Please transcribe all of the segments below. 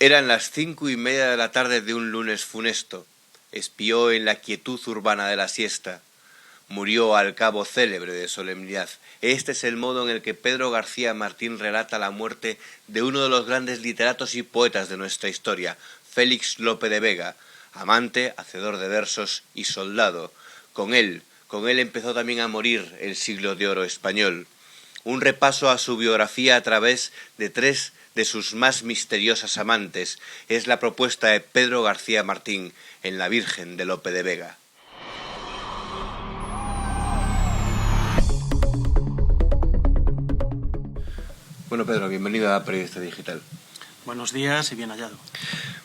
Eran las 5:30 de la tarde de un lunes funesto. Espió en la quietud urbana de la siesta. Murió al cabo célebre de solemnidad. Este es el modo en el que Pedro García Martín relata la muerte de uno de los grandes literatos y poetas de nuestra historia, Félix Lope de Vega, amante, hacedor de versos y soldado. Con él empezó también a morir el siglo de oro español. Un repaso a su biografía a través de 3 de sus más misteriosas amantes es la propuesta de Pedro García Martín en La Virgen de Lope de Vega. Bueno, Pedro, bienvenido a Periodista Digital. Buenos días y bien hallado.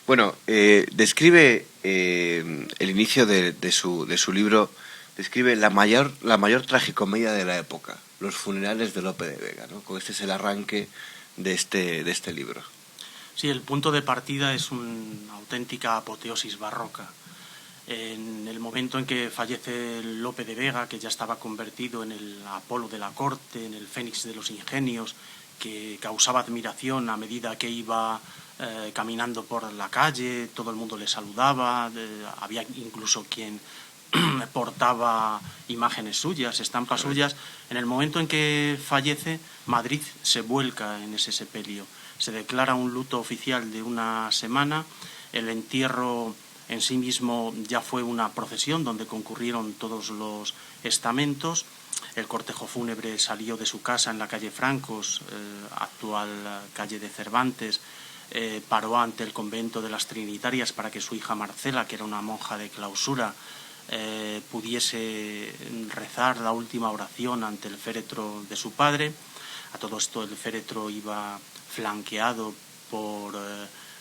Bueno, describe el inicio de su libro, describe la mayor tragicomedia de la época, los funerales de Lope de Vega, ¿no? Este es el arranque de este libro. Sí, el punto de partida es una auténtica apoteosis barroca. En el momento en que fallece Lope de Vega, que ya estaba convertido en el Apolo de la corte, en el Fénix de los ingenios, que causaba admiración a medida que iba caminando por la calle, todo el mundo le saludaba, había incluso quien portaba imágenes suyas, estampas suyas. En el momento en que fallece, Madrid se vuelca en ese sepelio. Se declara un luto oficial de una semana. El entierro en sí mismo ya fue una procesión donde concurrieron todos los estamentos. El cortejo fúnebre salió de su casa en la calle Francos, actual calle de Cervantes, paró ante el convento de las Trinitarias para que su hija Marcela, que era una monja de clausura, pudiese rezar la última oración ante el féretro de su padre. A todo esto el féretro iba flanqueado por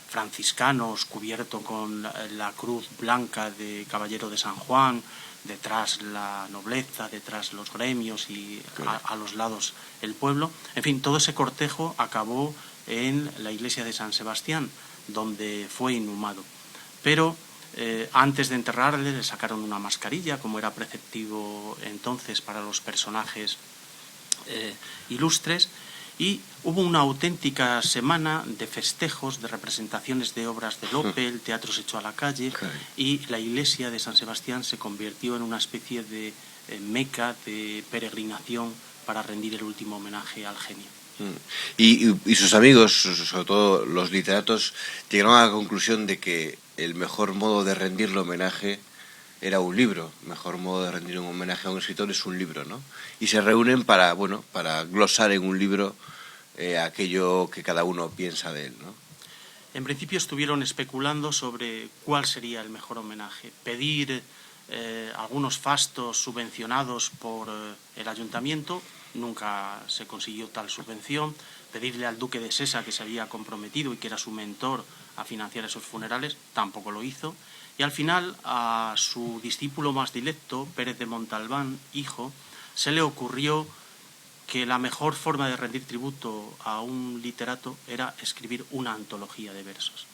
franciscanos, cubierto con la cruz blanca de Caballero de San Juan, detrás la nobleza, detrás los gremios y a los lados el pueblo. En fin, todo ese cortejo acabó en la iglesia de San Sebastián, donde fue inhumado. Pero antes de enterrarle le sacaron una mascarilla, como era preceptivo entonces para los personajes ilustres, y hubo una auténtica semana de festejos, de representaciones de obras de Lope, el teatro se echó a la calle y la iglesia de San Sebastián se convirtió en una especie de meca de peregrinación para rendir el último homenaje al genio. Y sus amigos, sobre todo los literatos, llegaron a la conclusión de que el mejor modo de rendirle homenaje era un libro. El mejor modo de rendir un homenaje a un escritor es un libro, ¿no? Y se reúnen para glosar en un libro aquello que cada uno piensa de él, ¿no? En principio estuvieron especulando sobre cuál sería el mejor homenaje. Pedir algunos fastos subvencionados por el ayuntamiento, nunca se consiguió tal subvención. Pedirle al duque de Sesa, que se había comprometido y que era su mentor, a financiar esos funerales, tampoco lo hizo. Y al final a su discípulo más directo, Pérez de Montalbán, hijo, se le ocurrió que la mejor forma de rendir tributo a un literato era escribir una antología de versos.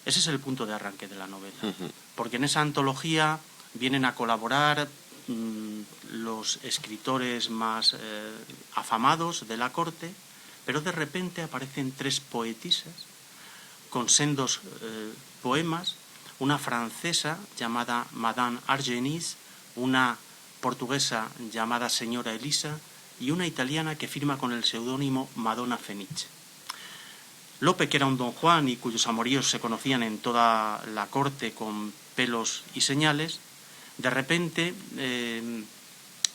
Ese es el punto de arranque de la novela, porque en esa antología vienen a colaborar los escritores más afamados de la corte, pero de repente aparecen 3 poetisas con sendos poemas, una francesa llamada Madame Argenis, una portuguesa llamada Señora Elisa y una italiana que firma con el seudónimo Madonna Fenice. Lope, que era un don Juan y cuyos amoríos se conocían en toda la corte con pelos y señales, de repente en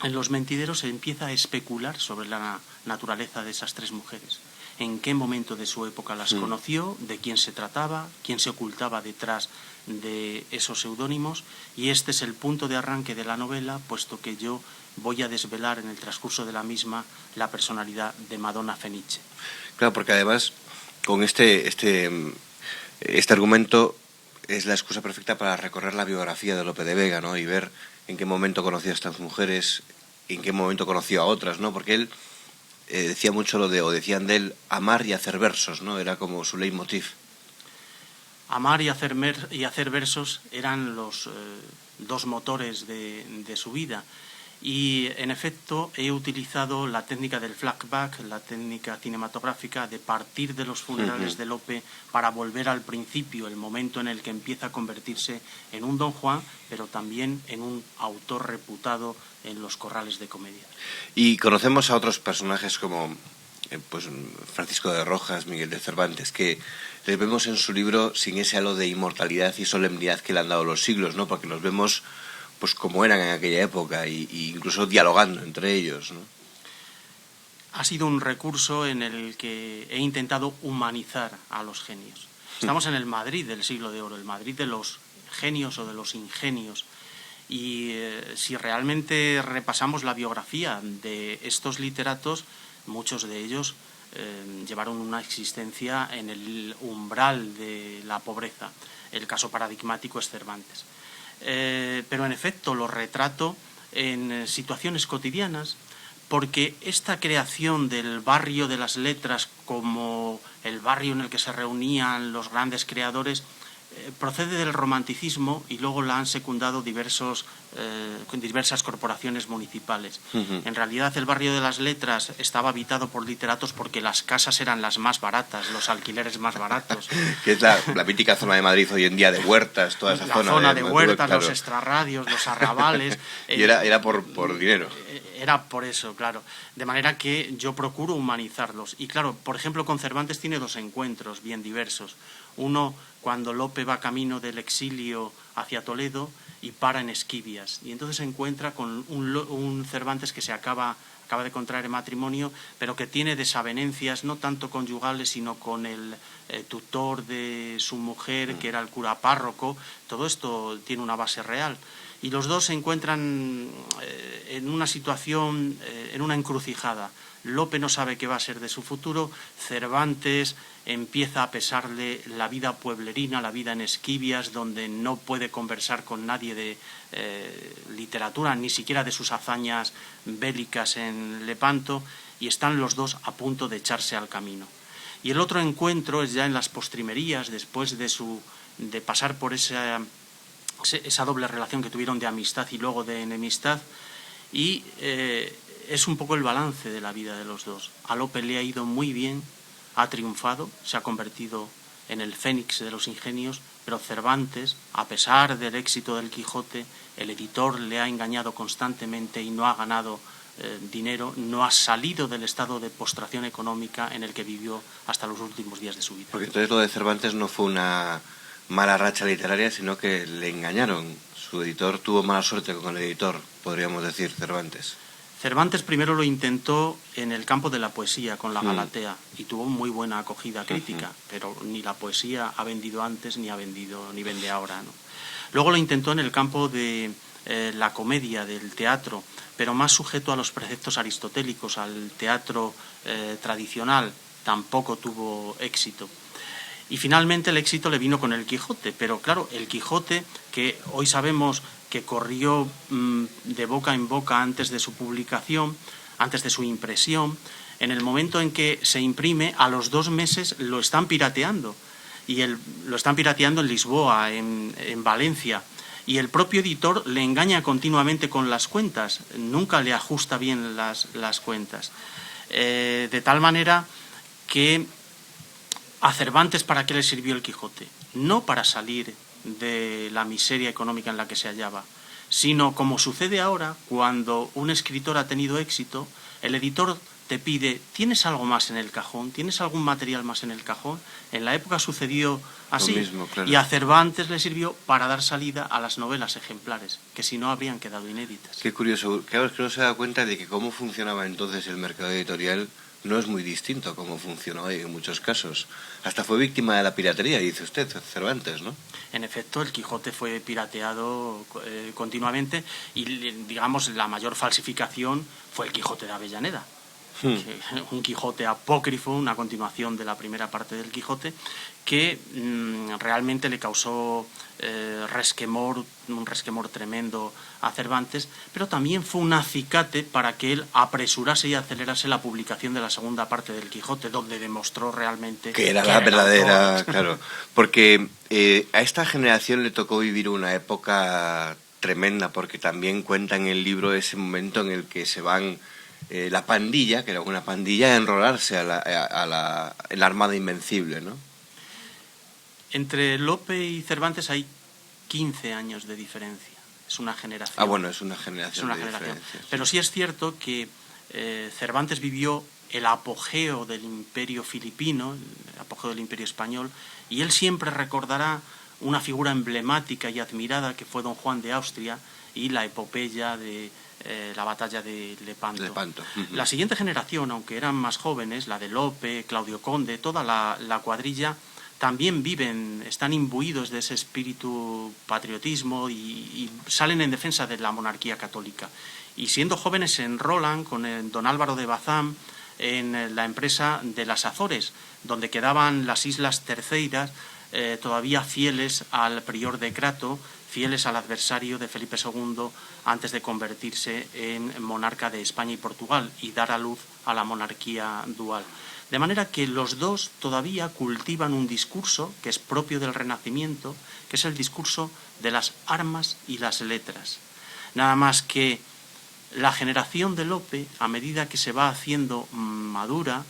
los mentideros se empieza a especular sobre la naturaleza de esas 3 mujeres. En qué momento de su época las conoció, de quién se trataba, quién se ocultaba detrás de esos seudónimos, y este es el punto de arranque de la novela, puesto que yo voy a desvelar en el transcurso de la misma la personalidad de Madonna Fenice. Claro, porque además con este argumento es la excusa perfecta para recorrer la biografía de Lope de Vega, ¿no? Y ver en qué momento conoció a estas mujeres, en qué momento conoció a otras, ¿no? Porque él decía mucho decían de él, amar y hacer versos, ¿no? Era como su leitmotiv. Amar y hacer versos eran los 2 motores de su vida. Y, en efecto, he utilizado la técnica del flashback, la técnica cinematográfica de partir de los funerales de Lope para volver al principio, el momento en el que empieza a convertirse en un Don Juan, pero también en un autor reputado en los corrales de comedia. Y conocemos a otros personajes como pues Francisco de Rojas, Miguel de Cervantes, que les vemos en su libro sin ese halo de inmortalidad y solemnidad que le han dado los siglos, ¿no? Porque los vemos pues como eran en aquella época y incluso dialogando entre ellos, ¿no? Ha sido un recurso en el que he intentado humanizar a los genios. Estamos en el Madrid del siglo de oro, el Madrid de los genios o de los ingenios. Y si realmente repasamos la biografía de estos literatos, muchos de ellos llevaron una existencia en el umbral de la pobreza. El caso paradigmático es Cervantes. Pero en efecto lo retrato en situaciones cotidianas, porque esta creación del barrio de las letras como el barrio en el que se reunían los grandes creadores procede del romanticismo y luego la han secundado diversas corporaciones municipales. En realidad el barrio de las letras estaba habitado por literatos porque las casas eran las más baratas, los alquileres más baratos. Que es la mítica zona de Madrid hoy en día de Huertas, toda esa zona. La zona de Huertas, claro. Los extrarradios, los arrabales. Y era por dinero. Era por eso, claro. De manera que yo procuro humanizarlos. Y claro, por ejemplo, con Cervantes tiene dos encuentros bien diversos. Uno, cuando Lope va camino del exilio hacia Toledo y para en Esquivias. Y entonces se encuentra con un Cervantes que acaba de contraer matrimonio, pero que tiene desavenencias no tanto conyugales, sino con el tutor de su mujer, que era el cura párroco. Todo esto tiene una base real. Y los dos se encuentran en una situación, en una encrucijada. Lope no sabe qué va a ser de su futuro, Cervantes empieza a pesarle la vida pueblerina, la vida en Esquivias, donde no puede conversar con nadie de literatura, ni siquiera de sus hazañas bélicas en Lepanto, y están los dos a punto de echarse al camino. Y el otro encuentro es ya en las postrimerías, después de pasar por esa doble relación que tuvieron de amistad y luego de enemistad, y es un poco el balance de la vida de los dos. A Lope le ha ido muy bien, ha triunfado, se ha convertido en el fénix de los ingenios, pero Cervantes, a pesar del éxito del Quijote, el editor le ha engañado constantemente y no ha ganado dinero, no ha salido del estado de postración económica en el que vivió hasta los últimos días de su vida. Porque entonces lo de Cervantes no fue una mala racha literaria, sino que le engañaron. Su editor tuvo mala suerte con el editor, podríamos decir, Cervantes. Cervantes primero lo intentó en el campo de la poesía, con la Galatea, y tuvo muy buena acogida crítica, pero ni la poesía ha vendido antes ni vende ahora, ¿no? Luego lo intentó en el campo de la comedia, del teatro, pero más sujeto a los preceptos aristotélicos, al teatro tradicional. Tampoco tuvo éxito. Y finalmente el éxito le vino con el Quijote, pero claro, el Quijote, que hoy sabemos que corrió de boca en boca antes de su publicación, antes de su impresión, en el momento en que se imprime, a los 2 meses lo están pirateando. Y lo están pirateando en Lisboa, en Valencia. Y el propio editor le engaña continuamente con las cuentas, nunca le ajusta bien las cuentas. De tal manera que a Cervantes, ¿para qué le sirvió el Quijote? No para salir de la miseria económica en la que se hallaba, sino, como sucede ahora, cuando un escritor ha tenido éxito, el editor te pide, ¿tienes algo más en el cajón? ¿Tienes algún material más en el cajón? En la época sucedió así, mismo, claro. Y a Cervantes le sirvió para dar salida a las novelas ejemplares, que si no habrían quedado inéditas. Qué curioso, claro, es que uno se da cuenta de que cómo funcionaba entonces el mercado editorial no es muy distinto a cómo funciona hoy en muchos casos. Hasta fue víctima de la piratería, dice usted, Cervantes, ¿no? En efecto, el Quijote fue pirateado continuamente y, digamos, la mayor falsificación fue el Quijote de Avellaneda. Un Quijote apócrifo, una continuación de la primera parte del Quijote, que realmente le causó un resquemor tremendo a Cervantes, pero también fue un acicate para que él apresurase y acelerase la publicación de la segunda parte del Quijote, donde demostró realmente que era la verdadera, autor. Claro, porque a esta generación le tocó vivir una época tremenda, porque también cuenta en el libro ese momento en el que se van la pandilla, que era una pandilla, a enrolarse en la Armada Invencible, ¿no? Entre Lope y Cervantes hay 15 años de diferencia. Es una generación. Ah, bueno, es una generación. Diferencia. Pero sí es cierto que Cervantes vivió el apogeo del imperio filipino, el apogeo del imperio español, y él siempre recordará una figura emblemática y admirada que fue don Juan de Austria y la epopeya de la batalla de Lepanto. Uh-huh. La siguiente generación, aunque eran más jóvenes, la de Lope, Claudio Conde, toda la cuadrilla, también están imbuidos de ese espíritu patriotismo y salen en defensa de la monarquía católica. Y siendo jóvenes se enrolan con don Álvaro de Bazán en la empresa de las Azores, donde quedaban las Islas Terceiras, todavía fieles al prior de Crato, fieles al adversario de Felipe II antes de convertirse en monarca de España y Portugal y dar a luz a la monarquía dual. De manera que los dos todavía cultivan un discurso que es propio del Renacimiento, que es el discurso de las armas y las letras. Nada más que la generación de Lope, a medida que se va haciendo madura,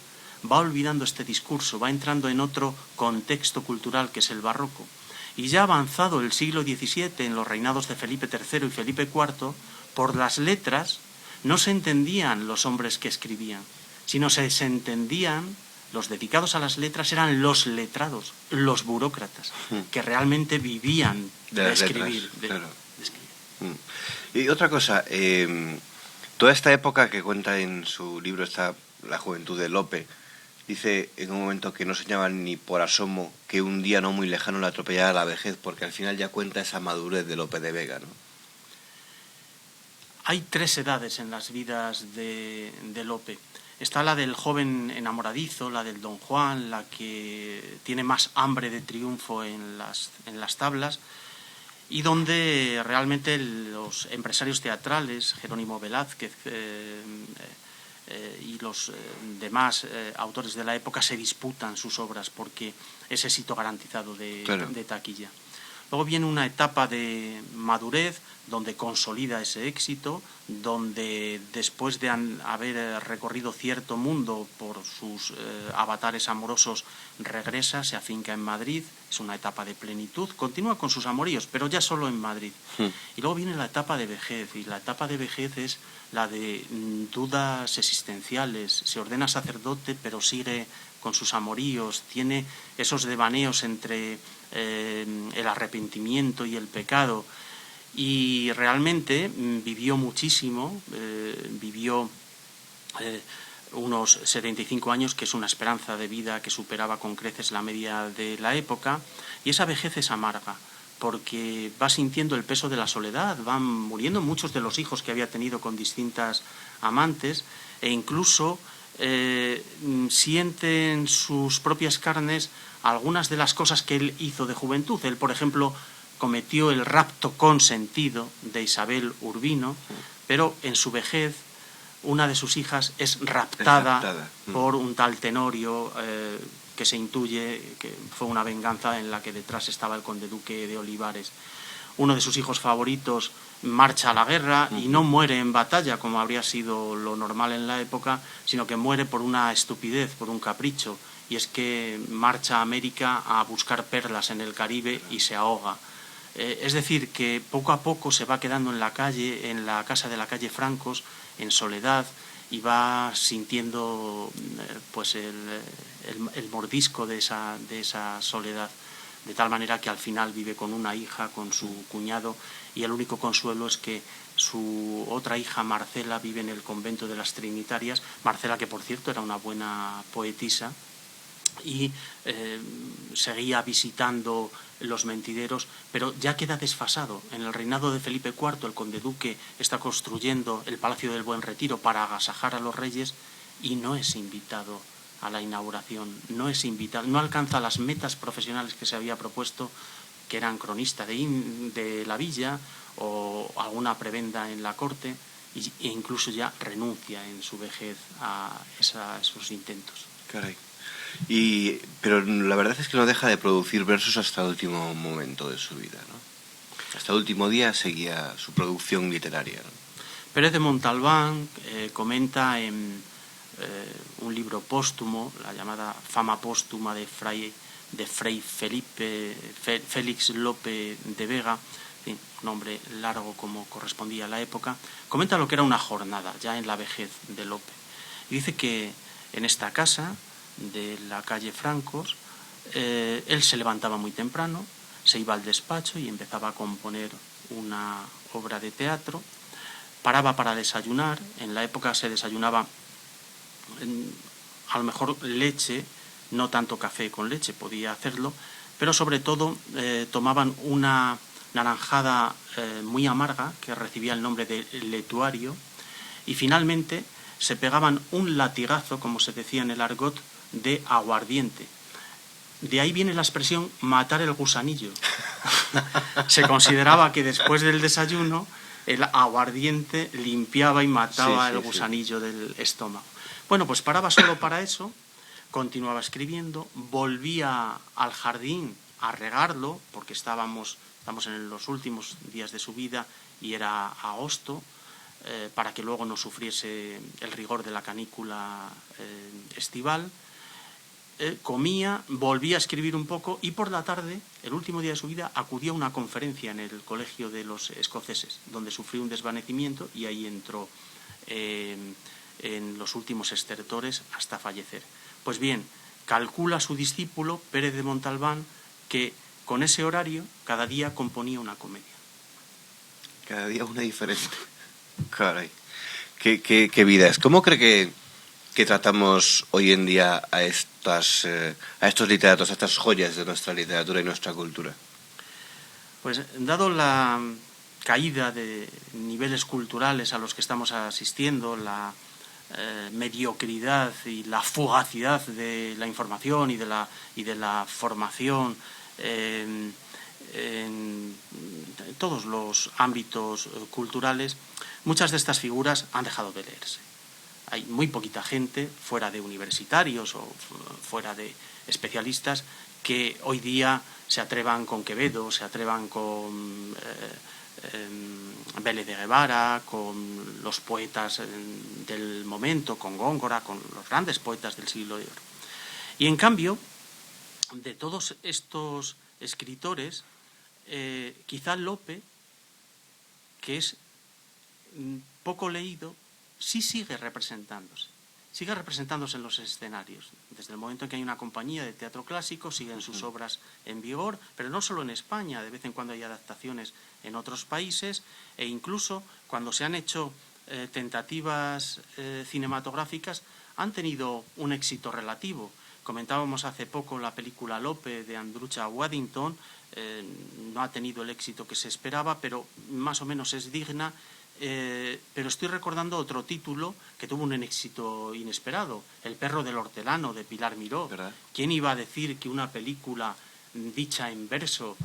va olvidando este discurso, va entrando en otro contexto cultural que es el barroco. Y ya avanzado el siglo XVII, en los reinados de Felipe III y Felipe IV, por las letras no se entendían los hombres que escribían, sino se entendían, los dedicados a las letras eran los letrados, los burócratas, que realmente vivían de escribir. Claro. De escribir. Y otra cosa, toda esta época que cuenta en su libro La juventud de Lope, dice en un momento que no soñaban ni por asomo que un día no muy lejano le atropellara la vejez, porque al final ya cuenta esa madurez de Lope de Vega, ¿no? Hay 3 edades en las vidas de Lope. Está la del joven enamoradizo, la del don Juan, la que tiene más hambre de triunfo en las tablas, y donde realmente los empresarios teatrales, Jerónimo Velázquez y los demás autores de la época se disputan sus obras porque es éxito garantizado de taquilla. Luego viene una etapa de madurez donde consolida ese éxito, donde después de haber recorrido cierto mundo por sus avatares amorosos regresa, se afinca en Madrid, es una etapa de plenitud, continúa con sus amoríos, pero ya solo en Madrid. Y luego viene la etapa de vejez, y la etapa de vejez es la de dudas existenciales, se ordena sacerdote pero sigue con sus amoríos, tiene esos devaneos entre el arrepentimiento y el pecado, y realmente vivió muchísimo, vivió unos 75 años, que es una esperanza de vida que superaba con creces la media de la época, y esa vejez es amarga, porque va sintiendo el peso de la soledad, van muriendo muchos de los hijos que había tenido con distintas amantes, e incluso siente en sus propias carnes algunas de las cosas que él hizo de juventud. Él, por ejemplo, cometió el rapto consentido de Isabel Urbino, pero en su vejez una de sus hijas es raptada por un tal Tenorio, que se intuye que fue una venganza en la que detrás estaba el conde duque de Olivares. Uno de sus hijos favoritos marcha a la guerra y no muere en batalla, como habría sido lo normal en la época, sino que muere por una estupidez, por un capricho, y es que marcha a América a buscar perlas en el Caribe y se ahoga. Es decir, que poco a poco se va quedando en la calle, en la casa de la calle Francos, en soledad, y va sintiendo pues el mordisco de esa soledad, de tal manera que al final vive con una hija, con su cuñado, y el único consuelo es que su otra hija, Marcela, vive en el convento de las Trinitarias. Marcela, que por cierto era una buena poetisa, y seguía visitando los mentideros, pero ya queda desfasado. En el reinado de Felipe IV, el conde duque está construyendo el Palacio del Buen Retiro para agasajar a los reyes y no es invitado a la inauguración, no alcanza las metas profesionales que se había propuesto, que eran cronista de la villa o alguna prebenda en la corte, e incluso ya renuncia en su vejez a esos intentos. Caray. Pero la verdad es que no deja de producir versos hasta el último momento de su vida, ¿no? Hasta el último día seguía su producción literaria, ¿no? Pérez de Montalbán comenta en un libro póstumo, la llamada Fama póstuma de Fray Félix Lope de Vega, un nombre largo como correspondía a la época, comenta lo que era una jornada ya en la vejez de Lope. Y dice que en esta casa de la calle Francos, él se levantaba muy temprano, se iba al despacho y empezaba a componer una obra de teatro, paraba para desayunar. En la época se desayunaba a lo mejor leche, no tanto café con leche, podía hacerlo, pero sobre todo tomaban una naranjada muy amarga que recibía el nombre de letuario, y finalmente se pegaban un latigazo, como se decía en el argot, de aguardiente. De ahí viene la expresión matar el gusanillo. Se consideraba que después del desayuno el aguardiente limpiaba y mataba el gusanillo del estómago. Bueno, pues paraba solo para eso, continuaba escribiendo, volvía al jardín a regarlo, porque estamos en los últimos días de su vida y era agosto, para que luego no sufriese el rigor de la canícula estival. Comía, volvía a escribir un poco y por la tarde, el último día de su vida, acudía a una conferencia en el Colegio de los Escoceses, donde sufrió un desvanecimiento y ahí entró en los últimos estertores hasta fallecer. Pues bien, calcula su discípulo, Pérez de Montalbán, que con ese horario cada día componía una comedia. Cada día una diferente. Caray, qué vida es. ¿Cómo cree que tratamos hoy en día a estos literatos, a estas joyas de nuestra literatura y nuestra cultura? Pues dado la caída de niveles culturales a los que estamos asistiendo, la mediocridad y la fugacidad de la información y de la formación en todos los ámbitos culturales, muchas de estas figuras han dejado de leerse. Hay muy poquita gente, fuera de universitarios o fuera de especialistas, que hoy día se atrevan con Quevedo, se atrevan con Vélez de Guevara, con los poetas del momento, con Góngora, con los grandes poetas del siglo de oro. Y en cambio, de todos estos escritores, quizá Lope, que es poco leído, sí sigue representándose en los escenarios. Desde el momento en que hay una compañía de teatro clásico, siguen sus obras en vigor, pero no solo en España, de vez en cuando hay adaptaciones en otros países, e incluso cuando se han hecho tentativas cinematográficas, han tenido un éxito relativo. Comentábamos hace poco la película Lope de Andrucha Waddington, no ha tenido el éxito que se esperaba, pero más o menos es digna. Pero estoy recordando otro título que tuvo un éxito inesperado, El perro del hortelano, de Pilar Miró. ¿Verdad? ¿Quién iba a decir que una película dicha en verso,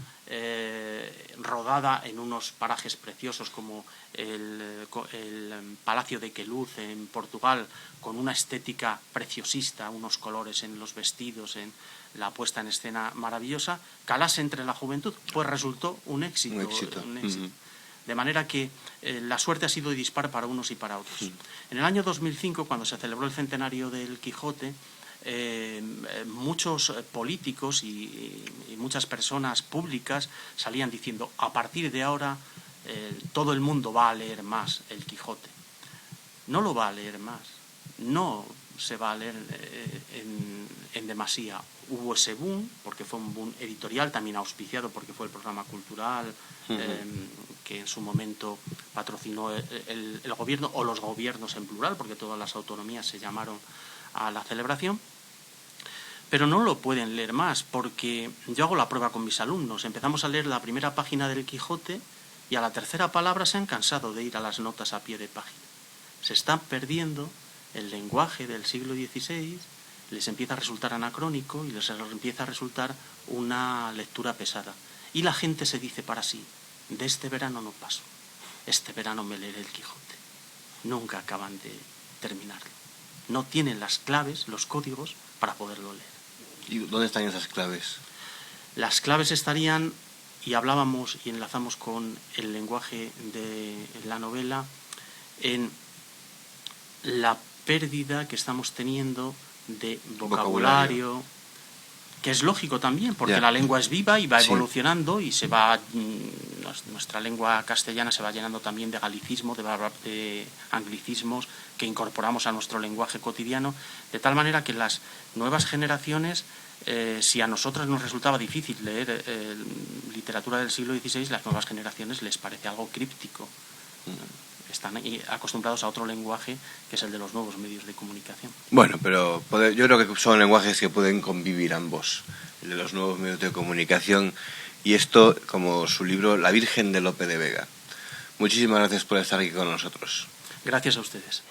rodada en unos parajes preciosos como el Palacio de Queluz en Portugal, con una estética preciosista, unos colores en los vestidos, en la puesta en escena maravillosa, calase entre la juventud? Pues resultó un éxito. De manera que la suerte ha sido dispar para unos y para otros. En el año 2005, cuando se celebró el centenario del Quijote, muchos políticos y muchas personas públicas salían diciendo: a partir de ahora todo el mundo va a leer más el Quijote. No lo va a leer más, no se va a leer en demasía. Hubo ese boom, porque fue un boom editorial, también auspiciado porque fue el programa cultural que en su momento patrocinó el gobierno, o los gobiernos en plural, porque todas las autonomías se llamaron a la celebración. Pero no lo pueden leer más, porque yo hago la prueba con mis alumnos. Empezamos a leer la primera página del Quijote y a la tercera palabra se han cansado de ir a las notas a pie de página. Se está perdiendo el lenguaje del siglo XVI, les empieza a resultar anacrónico y les empieza a resultar una lectura pesada. Y la gente se dice para sí: de este verano no paso, este verano me leeré el Quijote. Nunca acaban de terminarlo. No tienen las claves, los códigos para poderlo leer. ¿Y dónde están esas claves? Las claves estarían y hablábamos y enlazamos con el lenguaje de la novela en la pérdida que estamos teniendo de vocabulario, que es lógico también, porque la lengua es viva y va evolucionando y se va, nuestra lengua castellana se va llenando también de galicismo, de anglicismos que incorporamos a nuestro lenguaje cotidiano, de tal manera que las nuevas generaciones, si a nosotros nos resultaba difícil leer literatura del siglo XVI, las nuevas generaciones les parece algo críptico. Están acostumbrados a otro lenguaje que es el de los nuevos medios de comunicación. Bueno, pero yo creo que son lenguajes que pueden convivir ambos, el de los nuevos medios de comunicación y esto como su libro La Virgen de Lope de Vega. Muchísimas gracias por estar aquí con nosotros. Gracias a ustedes.